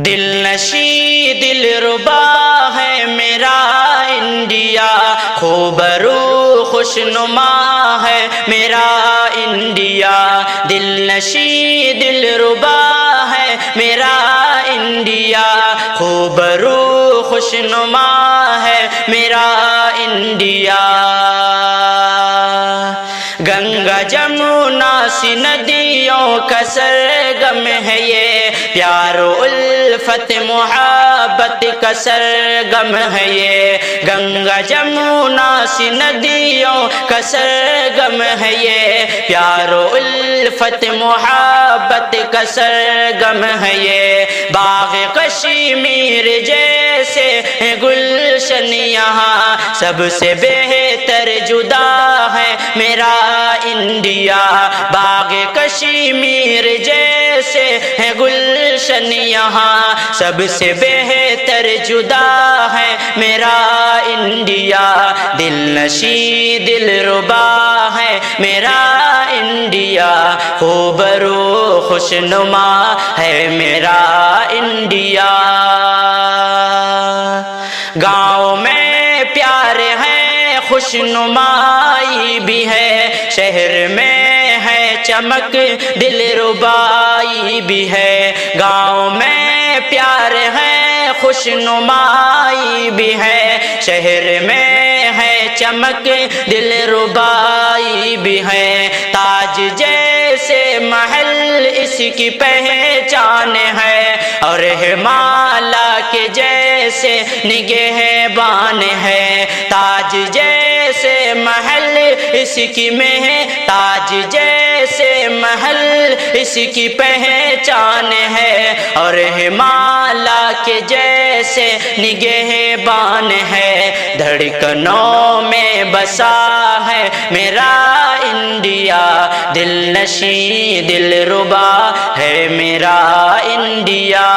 دل نشیں دل ربا ہے میرا انڈیا، خوبرو خوشنما ہے میرا انڈیا، دل نشیں دل ربا ہے میرا انڈیا، خوبرو خوشنما ہے میرا انڈیا۔ گنگا جمنا سی ندیوں کا سرگم ہے یہ، پیار و الفت محبت کا سرگم ہے یہ، گنگا جمنا سی ندیوں کا سرگم ہے یہ، پیار و الفت محبت کا سرگم ہے یہ۔ باغ کشمیر جیسے گلشن یہاں، سب سے بہتر جدا ہے میرا انڈیا، باغ کشمیر جیسے ہے گلشن یہاں، سب سے بہتر جدا ہے میرا انڈیا، دل نشیں دل ربا ہے میرا انڈیا، خوبرو خوشنما ہے میرا انڈیا۔ گاؤں میں پیار ہے خوشنمائی بھی ہے، شہر میں ہے چمک دل ربائی بھی ہے، گاؤں میں پیار ہے خوشنمائی بھی ہے، شہر میں ہے چمک دل ربائی بھی ہے۔ تاج جیسے محل اس کی پہچان ہے، اور ہمالا کے جیسے نگہبان ہے، تاج جیسے محل اس کی تاج جیسے محل اس کی پہچان ہے، اور ہمالا کے جیسے نگہبان ہے، دھڑکنوں میں بسا ہے میرا انڈیا، دل نشیں دل ربا ہے میرا انڈیا۔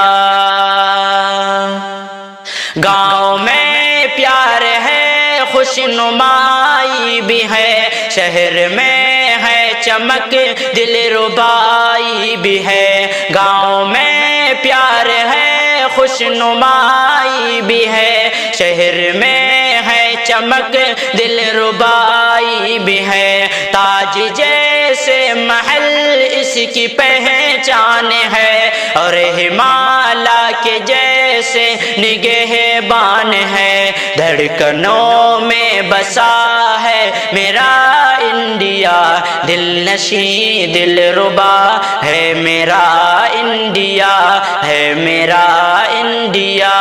گاؤں میں پیار ہے خوشنمائی بھی ہے، شہر میں ہے چمک دل ربائی بھی ہے، گاؤں میں پیار ہے خوشنمائی بھی ہے، شہر میں ہے چمک دل ربائی بھی ہے۔ تاج جیسے محل اس کی پہچان ہے، اور ہمالا کے جیسے نگہبان ہے، دھڑکنوں میں بسا ہے میرا انڈیا، دل نشیں دل ربا ہے میرا انڈیا، ہے میرا انڈیا۔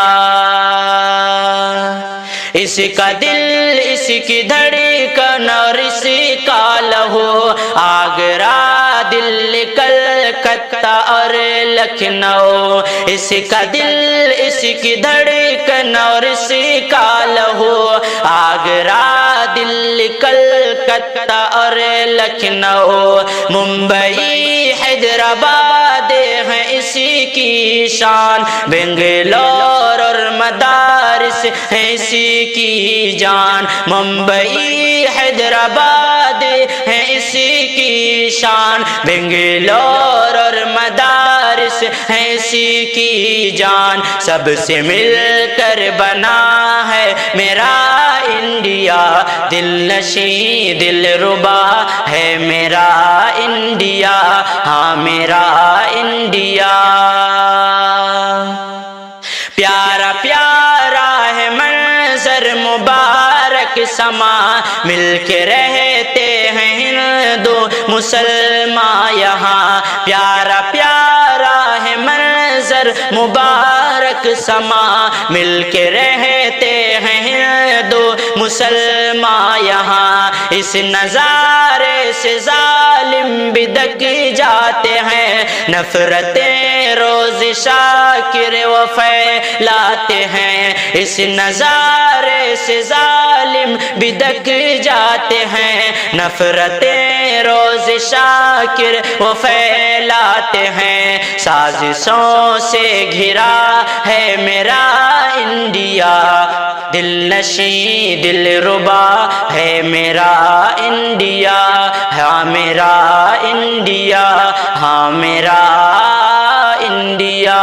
اس کا دل اس کی دھڑکن اور اس کا لہو، آگرہ دل کلکتہ اور لکھنؤ، اس کا دل اس کی دھڑکن اور اس کا لہو، آگرہ دل کلکتہ اور لکھنؤ، ممبئی حیدرآباد ہے اسی کی شان، بنگلور اور مدارس ہے اسی کی جان، ممبئی حیدرآباد ہے اسی کی شان، بنگلور اور مدارس ہے اسی کی جان، سب سے مل کر بنا ہے میرا انڈیا، دل نشیں دل ربا ہے میرا انڈیا، ہاں میرا انڈیا۔ پیارا پیارا ہے منظر مبارک سما، مل کے رہتے ہیں ہندو مسلمان یہاں، پیارا پیارا ہے منظر مبارک سما، مل کے رہتے ہیں ہندو مسلمان یہاں، اس نظارے سے ظالم بھی دک جاتے ہیں، نفرتیں روز شاکر و پھیلاتے ہیں، اس نظارے سے ظالم بھی دک جاتے ہیں، نفرتیں روز شاکر و پھیلاتے ہیں، سازشوں سے گھرا ہے میرا انڈیا، دل نشیں دل ربا ہے میرا انڈیا، ہاں میرا انڈیا، ہاں میرا انڈیا۔